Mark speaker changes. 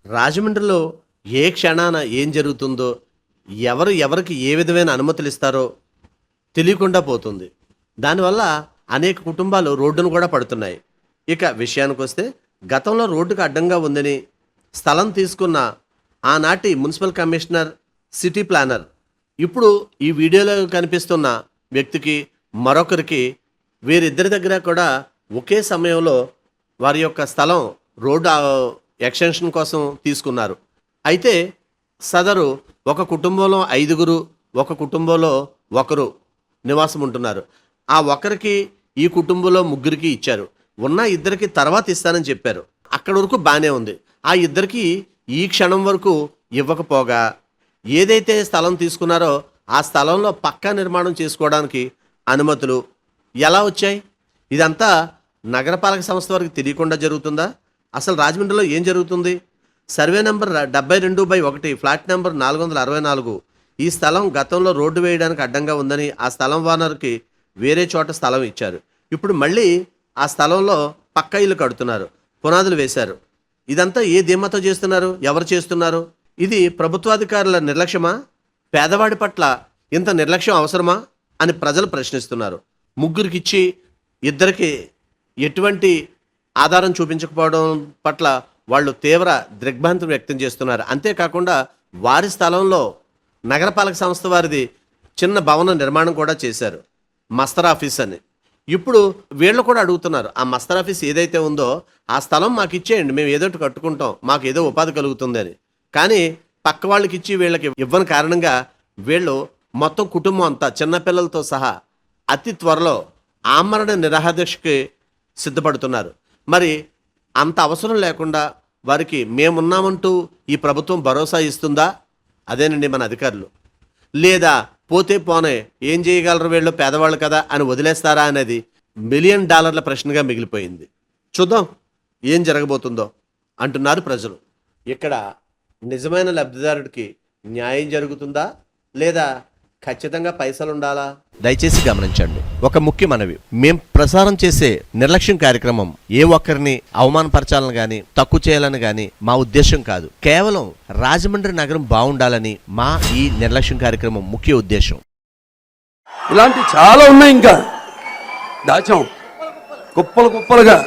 Speaker 1: రాజమండ్రిలో ఏ క్షణాన ఏం జరుగుతుందో, ఎవరికి ఏ విధమైన అనుమతులు ఇస్తారో తెలియకుండా పోతుంది. దానివల్ల అనేక కుటుంబాలు రోడ్డును కూడా పడుతున్నాయి. ఇక విషయానికొస్తే గతంలో రోడ్డుకు అడ్డంగా ఉందని స్థలం తీసుకున్న ఆనాటి మున్సిపల్ కమిషనర్, సిటీ ప్లానర్ ఇప్పుడు ఈ వీడియోలో కనిపిస్తున్న వ్యక్తికి మరొకరికి వీరిద్దరి దగ్గర కూడా ఒకే సమయంలో వారి యొక్క స్థలం రోడ్డు ఎక్స్టెన్షన్ కోసం తీసుకున్నారు. అయితే సదరు ఒక కుటుంబంలో 5గురు, ఒక కుటుంబంలో ఒకరు నివాసం ఉంటున్నారు. ఆ ఒకరికి ఈ కుటుంబంలో 3కి ఇచ్చారు. ఉన్న ఇద్దరికి తర్వాత ఇస్తానని చెప్పారు. అక్కడి వరకు బాగానే ఉంది. ఆ ఇద్దరికి ఈ క్షణం వరకు ఇవ్వకపోగా ఏదైతే స్థలం తీసుకున్నారో ఆ స్థలంలో పక్కా నిర్మాణం చేసుకోవడానికి అనుమతులు ఎలా వచ్చాయి? ఇదంతా నగరపాలక సంస్థ వారికి తెలియకుండా జరుగుతుందా? అసలు రాజమండ్రిలో ఏం జరుగుతుంది? సర్వే నెంబర్ 72/1 ఫ్లాట్ నెంబర్ 464 ఈ స్థలం గతంలో రోడ్డు వేయడానికి అడ్డంగా ఉందని ఆ స్థలం ఓనర్కి వేరే చోట స్థలం ఇచ్చారు. ఇప్పుడు మళ్ళీ ఆ స్థలంలో పక్క ఇల్లు కడుతున్నారు, పునాదులు వేశారు. ఇదంతా ఏ ధీమాతో చేస్తున్నారు? ఎవరు చేస్తున్నారు? ఇది ప్రభుత్వాధికారుల నిర్లక్ష్యమా? పేదవాడి పట్ల ఇంత నిర్లక్ష్యం అవసరమా అని ప్రజలు ప్రశ్నిస్తున్నారు. 3కి ఇచ్చి 2కి ఎటువంటి ఆధారం చూపించకపోవడం పట్ల వాళ్ళు తీవ్ర దిగ్భ్రాంతి వ్యక్తం చేస్తున్నారు. అంతేకాకుండా వారి స్థలంలో నగరపాలక సంస్థ వారిది చిన్న భవన నిర్మాణం కూడా చేశారు, మస్తర్ ఆఫీస్ అని. ఇప్పుడు వీళ్ళు కూడా అడుగుతున్నారు, ఆ మస్తర్ ఆఫీస్ ఏదైతే ఉందో ఆ స్థలం మాకు ఇచ్చేయండి, మేము ఏదో ఒకటి కట్టుకుంటాం, మాకు ఏదో ఉపాధి కలుగుతుంది అని. కానీ పక్క వాళ్ళకి ఇచ్చి వీళ్ళకి ఇవ్వని కారణంగా వీళ్ళు మొత్తం కుటుంబం అంతా చిన్నపిల్లలతో సహా అతి త్వరలో ఆమరణ నిరాహారదీక్షకి సిద్ధపడుతున్నారు. మరి అంత అవసరం లేకుండా వారికి మేమున్నామంటూ ఈ ప్రభుత్వం భరోసా ఇస్తుందా? అదేనండి మన అధికారులు. లేదా పోతే పోనే ఏం చేయగలరు వీళ్ళు, పేదవాళ్ళు కదా అని వదిలేస్తారా అనేది $1 మిలియన్ ప్రశ్నగా మిగిలిపోయింది. చూద్దాం ఏం జరగబోతుందో అంటున్నారు ప్రజలు. ఇక్కడ నిజమైన లబ్ధిదారుడికి న్యాయం జరుగుతుందా లేదా ఖచ్చితంగా పైసలు ఉండాలా? దయచేసి గమనించండి, ఒక ముఖ్య మనవి. మేం ప్రసారం చేసే నిర్లక్ష్యం కార్యక్రమం ఏ ఒక్కరిని అవమానపరచాలని గాని తక్కువ చేయాలని గాని మా ఉద్దేశం కాదు. కేవలం రాజమండ్రి నగరం బాగుండాలని మా ఈ నిర్లక్ష్యం కార్యక్రమం ముఖ్య ఉద్దేశం.
Speaker 2: ఇలాంటి చాలా ఉన్నాయి, ఇంకా దాచాం కుప్పలుగా.